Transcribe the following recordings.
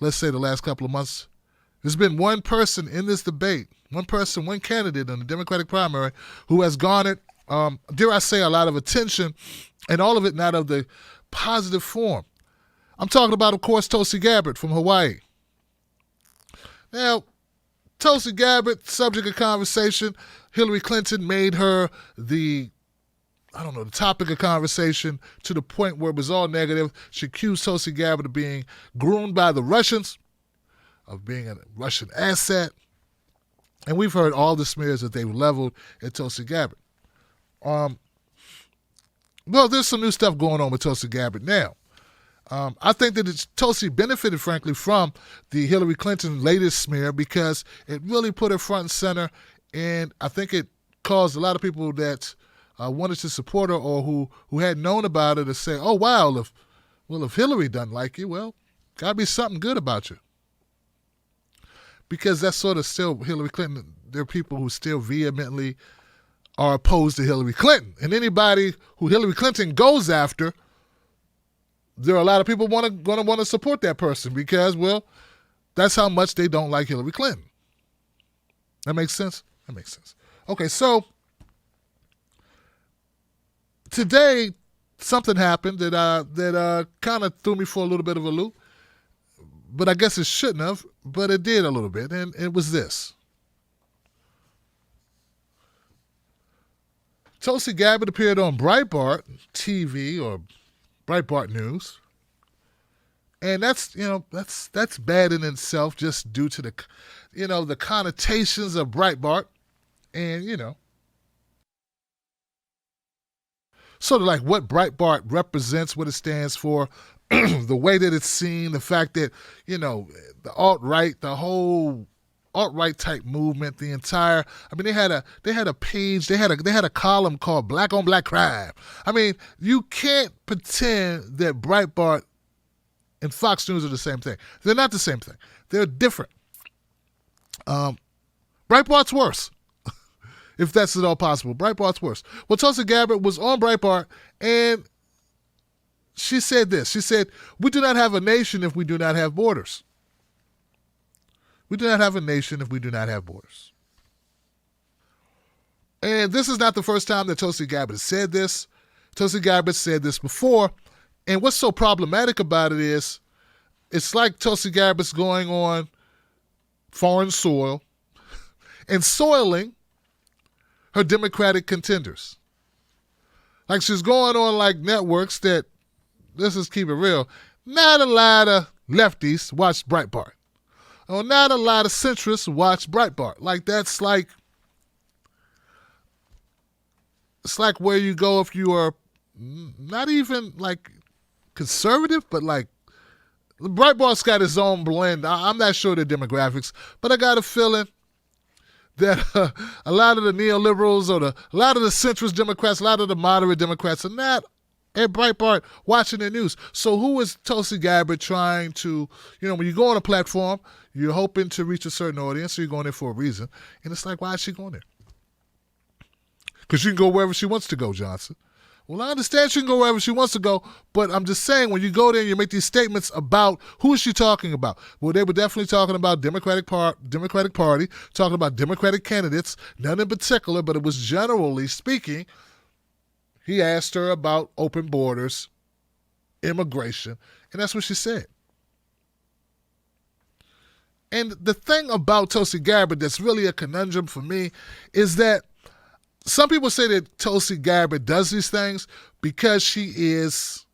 let's say, the last couple of months, there's been one person in this debate, one candidate in the Democratic primary who has garnered, dare I say, a lot of attention, and all of it not of the positive form. I'm talking about, of course, Tulsi Gabbard from Hawaii. Now, Tulsi Gabbard, subject of conversation, Hillary Clinton made her the topic of conversation to the point where it was all negative. She accused Tulsi Gabbard of being groomed by the Russians, of being a Russian asset. And we've heard all the smears that they've leveled at Tulsi Gabbard. Well, there's some new stuff going on with Tulsi Gabbard now. I think that Tulsi benefited, frankly, from the Hillary Clinton latest smear because it really put her front and center, and I think it caused a lot of people that wanted to support her or who had known about her to say, oh, wow, if Hillary doesn't like you, well, got to be something good about you. Because that's sort of still Hillary Clinton. There are people who still vehemently are opposed to Hillary Clinton. And anybody who Hillary Clinton goes after, there are a lot of people going to want to support that person because, well, that's how much they don't like Hillary Clinton. That makes sense? That makes sense. Okay, so today something happened that kind of threw me for a little bit of a loop. But I guess it shouldn't have, but it did a little bit, and it was this. Tulsi Gabbard appeared on Breitbart TV or Breitbart News, and that's bad in itself just due to the connotations of Breitbart, and sort of like what Breitbart represents, what it stands for. The way that it's seen, the fact that, the alt-right, the whole alt-right type movement, they had a page, they had a column called Black on Black Crime. I mean, you can't pretend that Breitbart and Fox News are the same thing. They're not the same thing. They're different. Breitbart's worse. If that's at all possible. Breitbart's worse. Well, Tulsi Gabbard was on Breitbart, and she said this. She said, we do not have a nation if we do not have borders. We do not have a nation if we do not have borders. And this is not the first time that Tulsi Gabbard said this. Tulsi Gabbard said this before. And what's so problematic about it is, it's like Tulsi Gabbard's going on foreign soil and soiling her Democratic contenders. Like she's going on like networks that, let's just keep it real, not a lot of lefties watch Breitbart. Or not a lot of centrists watch Breitbart. It's like where you go if you are not even like conservative, but like Breitbart's got its own blend. I'm not sure the demographics, but I got a feeling that a lot of the neoliberals or a lot of the centrist Democrats, a lot of the moderate Democrats are not at Breitbart watching the news. So who is Tulsi Gabbard trying to, when you go on a platform, you're hoping to reach a certain audience, so you're going there for a reason. And it's like, why is she going there? Because she can go wherever she wants to go, Johnson. Well, I understand she can go wherever she wants to go, but I'm just saying when you go there and you make these statements about who is she talking about? Well, they were definitely talking about Democratic Party, talking about Democratic candidates, none in particular, but it was generally speaking. He asked her about open borders, immigration, and that's what she said. And the thing about Tulsi Gabbard that's really a conundrum for me is that some people say that Tulsi Gabbard does these things because she is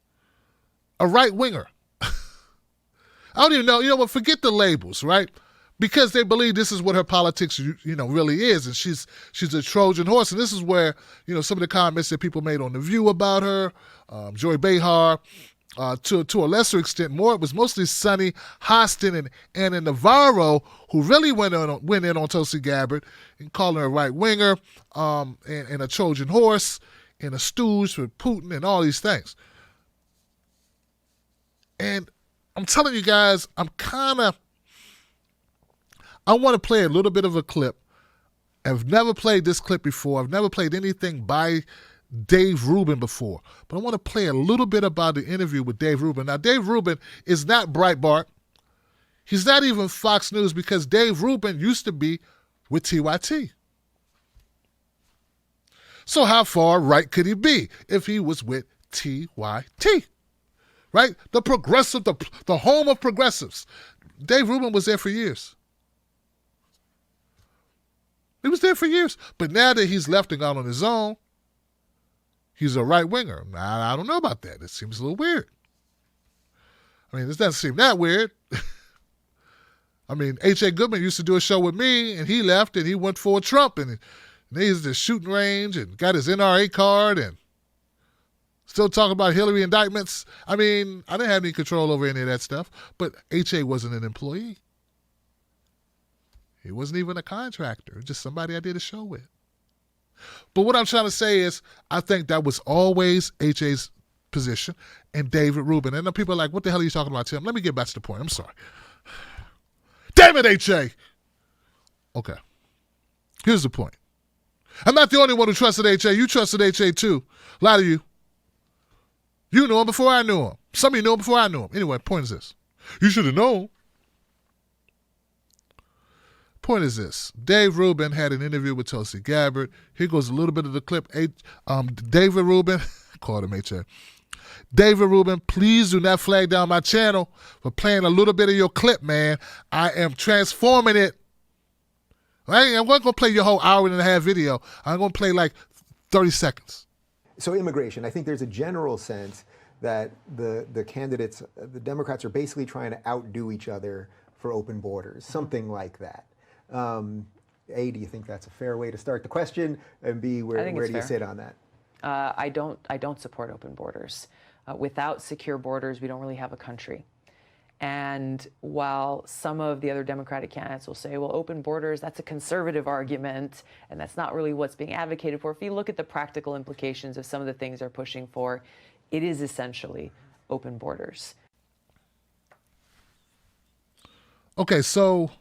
a right-winger. I don't even know, but forget the labels, right? Because they believe this is what her politics, really is. And she's a Trojan horse. And this is where, some of the comments that people made on The View about her, Joy Behar, to a lesser extent more, it was mostly Sonny Hostin and Anna Navarro who really went in on Tulsi Gabbard and calling her a right-winger and a Trojan horse and a stooge for Putin and all these things. And I'm telling you guys, I want to play a little bit of a clip. I've never played this clip before. I've never played anything by Dave Rubin before. But I want to play a little bit about the interview with Dave Rubin. Now, Dave Rubin is not Breitbart. He's not even Fox News because Dave Rubin used to be with TYT. So how far right could he be if he was with TYT? Right? The progressive, the home of progressives. Dave Rubin was there for years. He was there for years. But now that he's left and gone on his own, he's a right-winger. I don't know about that. It seems a little weird. I mean, it doesn't seem that weird. I mean, H.A. Goodman used to do a show with me, and he left, and he went for Trump, and he's the shooting range, and got his NRA card, and still talking about Hillary indictments. I mean, I didn't have any control over any of that stuff, but H.A. wasn't an employee. He wasn't even a contractor, just somebody I did a show with. But what I'm trying to say is, I think that was always H.A.'s position, and David Rubin. And then people are like, what the hell are you talking about, Tim? Let me get back to the point. I'm sorry. Damn it, H.A. Okay. Here's the point. I'm not the only one who trusted H.A. You trusted H.A. too. A lot of you. You knew him before I knew him. Some of you knew him before I knew him. Anyway, point is this. You should have known. Point is this. Dave Rubin had an interview with Tulsi Gabbard. Here goes a little bit of the clip. David Rubin, called him H.A. David Rubin, please do not flag down my channel for playing a little bit of your clip, man. I am transforming it. I'm not going to play your whole hour and a half video. I'm going to play like 30 seconds. So immigration, I think there's a general sense that the candidates, the Democrats are basically trying to outdo each other for open borders, something like that. A, do you think that's a fair way to start the question? And B, where do you sit on that? I don't support open borders. Without secure borders, we don't really have a country. And while some of the other Democratic candidates will say, well, open borders, that's a conservative argument, and that's not really what's being advocated for. If you look at the practical implications of some of the things they're pushing for, it is essentially open borders. Okay, so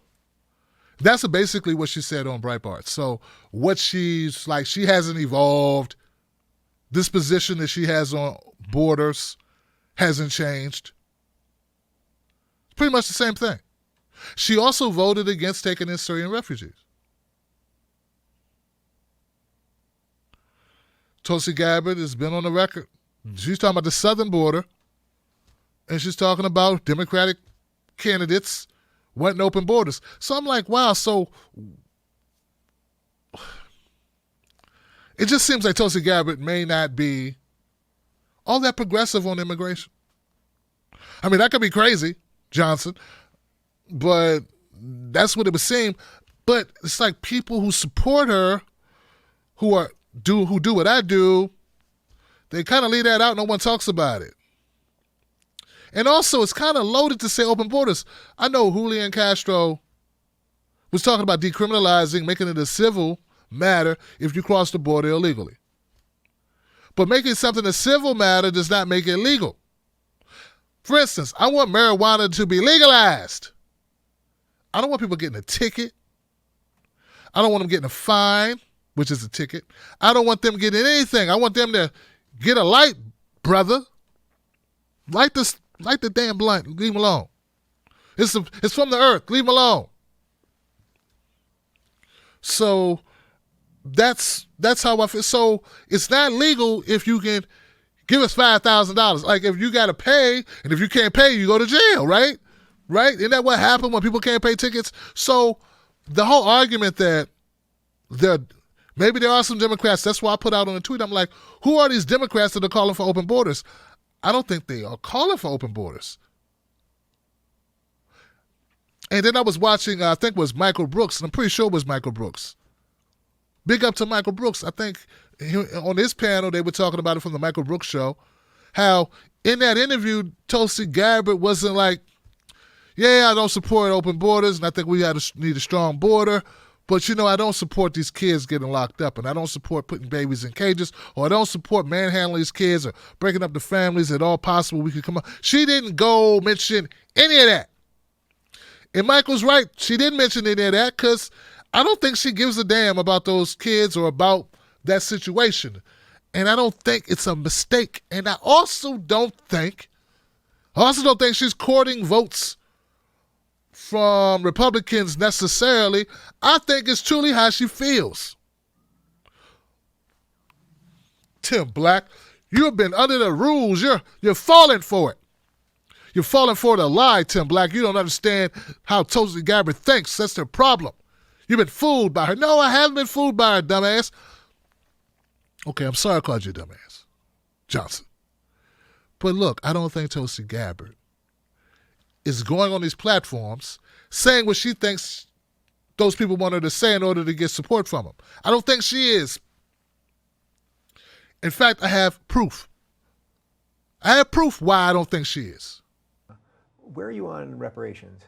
that's basically what she said on Breitbart. So what she's like, she hasn't evolved. This position that she has on borders hasn't changed. It's pretty much the same thing. She also voted against taking in Syrian refugees. Tulsi Gabbard has been on the record. She's talking about the southern border, and she's talking about Democratic candidates wanting open borders. So I'm like, wow, so it just seems like Tulsi Gabbard may not be all that progressive on immigration. I mean, that could be crazy, Johnson, but that's what it would seem. But it's like people who support her, who do what I do, they kind of leave that out. No one talks about it. And also, it's kind of loaded to say open borders. I know Julian Castro was talking about decriminalizing, making it a civil matter if you cross the border illegally. But making something a civil matter does not make it legal. For instance, I want marijuana to be legalized. I don't want people getting a ticket. I don't want them getting a fine, which is a ticket. I don't want them getting anything. I want them to get a light, brother. Light the damn blunt. Leave him alone. It's from the earth. Leave him alone. So that's how I feel. So it's not legal if you can give us $5,000. Like if you got to pay, and if you can't pay, you go to jail, right? Right? Isn't that what happened when people can't pay tickets? So the whole argument that maybe there are some Democrats, that's why I put out on a tweet, I'm like, who are these Democrats that are calling for open borders? I don't think they are calling for open borders. And then I was watching, I think it was Michael Brooks, and I'm pretty sure it was Michael Brooks. Big up to Michael Brooks. I think on his panel, they were talking about it from the Michael Brooks show, how in that interview, Tulsi Gabbard wasn't like, yeah, I don't support open borders, and I think we need a strong border, but, I don't support these kids getting locked up, and I don't support putting babies in cages, or I don't support manhandling these kids or breaking up the families at all possible we could come up. She didn't go mention any of that. And Michael's right. She didn't mention any of that because I don't think she gives a damn about those kids or about that situation. And I don't think it's a mistake. And I also don't think she's courting votes from Republicans necessarily. I think it's truly how she feels. Tim Black, you have been under the rules. You're falling for it. You're falling for the lie, Tim Black. You don't understand how Tulsi Gabbard thinks. That's their problem. You've been fooled by her. No, I haven't been fooled by her, dumbass. Okay, I'm sorry I called you a dumbass, Johnson. But look, I don't think Tulsi Gabbard is going on these platforms saying what she thinks those people want her to say in order to get support from them. I don't think she is. In fact, I have proof. I have proof why I don't think she is. Where are you on reparations?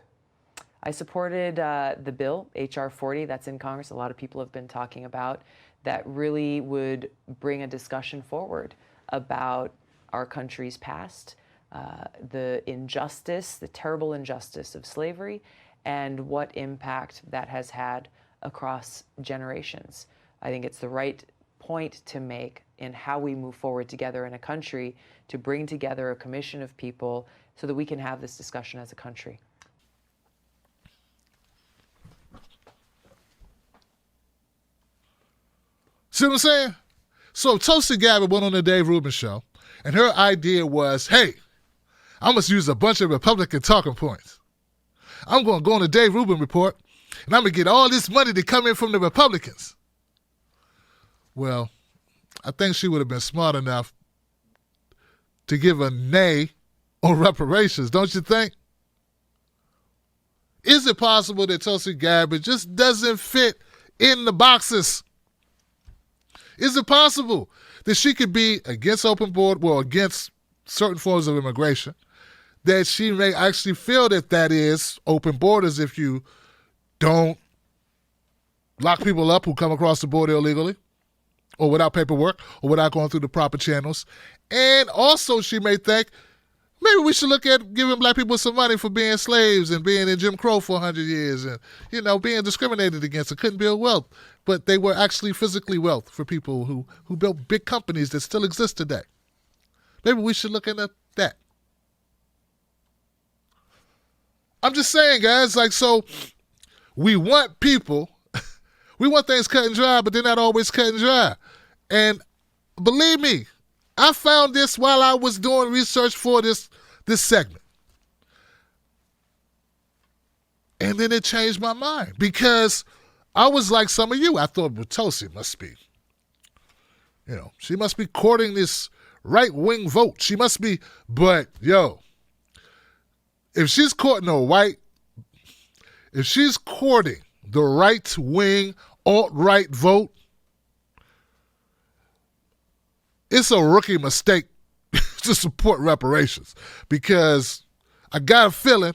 I supported the bill, H.R. 40, that's in Congress. A lot of people have been talking about that really would bring a discussion forward about our country's past, the injustice, the terrible injustice of slavery, and what impact that has had across generations. I think it's the right point to make in how we move forward together in a country to bring together a commission of people so that we can have this discussion as a country. See what I'm saying? So Tulsi Gabbard went on the Dave Rubin show, and her idea was, hey, I must use a bunch of Republican talking points. I'm going to go on the Dave Rubin report, and I'm going to get all this money to come in from the Republicans. Well, I think she would have been smart enough to give a nay on reparations, don't you think? Is it possible that Tulsi Gabbard just doesn't fit in the boxes? Is it possible that she could be against open border, well, against certain forms of immigration, that she may actually feel that that is open borders if you don't lock people up who come across the border illegally or without paperwork or without going through the proper channels? And also she may think, maybe we should look at giving black people some money for being slaves and being in Jim Crow for 100 years and, being discriminated against and couldn't build wealth. But they were actually physically wealth for people who built big companies that still exist today. Maybe we should look into that. I'm just saying, guys, so we want people, we want things cut and dry, but they're not always cut and dry. And believe me, I found this while I was doing research for this segment. And then it changed my mind because I was like some of you. I thought, well, Tulsi must be, she must be courting this right-wing vote. She must be, but, if she's courting the right-wing alt-right vote, it's a rookie mistake to support reparations because I got a feeling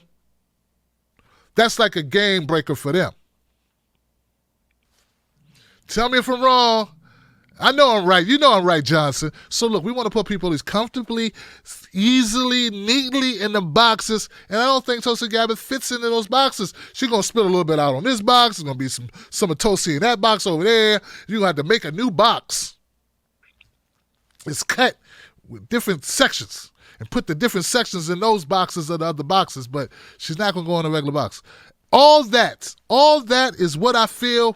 that's like a game breaker for them. Tell me if I'm wrong. I know I'm right. You know I'm right, Johnson. So look, we want to put people as comfortably, easily, neatly in the boxes, and I don't think Tulsi Gabbard fits into those boxes. She's going to spit a little bit out on this box. There's going to be some of Tulsi in that box over there. You're going to have to make a new box. It's cut with different sections and put the different sections in those boxes of the other boxes, but she's not going to go in a regular box. All that is what I feel.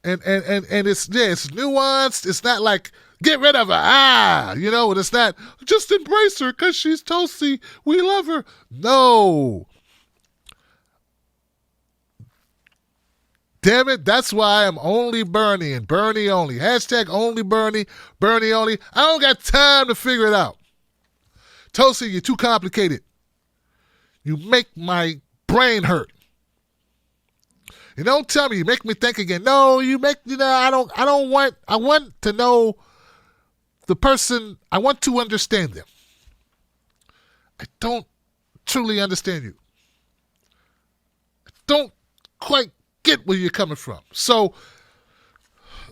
And it's nuanced. It's not like get rid of her. And it's not just embrace her because she's Tulsi. We love her. No. Damn it, that's why I'm only Bernie and Bernie only. Hashtag only Bernie, Bernie only. I don't got time to figure it out. Tulsi, you're too complicated. You make my brain hurt. You don't tell me. You make me think again. No, you make, I want to know the person. I want to understand them. I don't truly understand you. I don't quite get where you're coming from. So,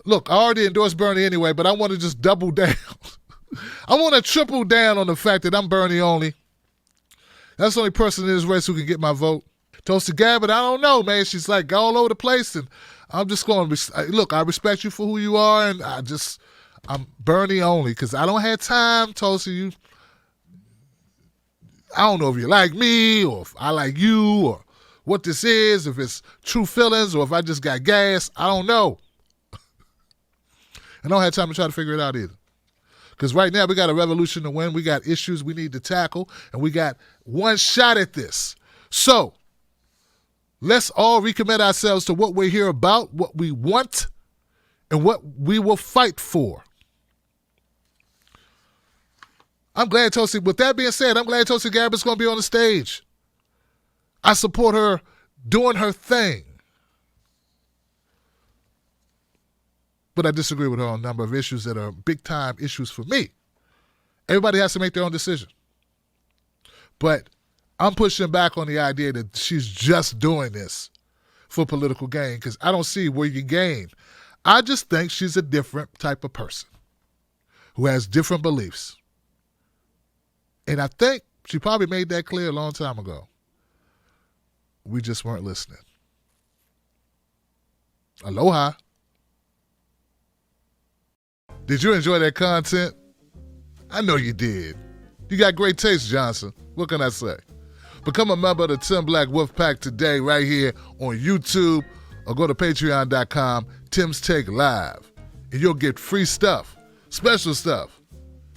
look, I already endorsed Bernie anyway, but I want to just double down. I want to triple down on the fact that I'm Bernie only. That's the only person in this race who can get my vote. Tulsi Gabbard, I don't know, man. She's like all over the place, and I'm just going to look. I respect you for who you are, and I'm Bernie only because I don't have time, Tulsi. I don't know if you like me or if I like you or what this is, if it's true feelings or if I just got gas. I don't know. I don't have time to try to figure it out either. Because right now we got a revolution to win. We got issues we need to tackle, and we got one shot at this. So let's all recommit ourselves to what we're here about, what we want, and what we will fight for. I'm glad Tulsi, with that being said, I'm glad Tulsi Gabbard's going to be on the stage. I support her doing her thing. But I disagree with her on a number of issues that are big-time issues for me. Everybody has to make their own decision. But I'm pushing back on the idea that she's just doing this for political gain because I don't see where you gain. I just think she's a different type of person who has different beliefs. And I think she probably made that clear a long time ago. We just weren't listening. Aloha. Did you enjoy that content? I know you did. You got great taste, Johnson. What can I say? Become a member of the Tim Black Wolf Pack today right here on YouTube or go to patreon.com, Tim's Take Live. And you'll get free stuff, special stuff,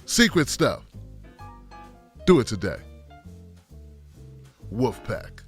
secret stuff. Do it today. Wolf Pack.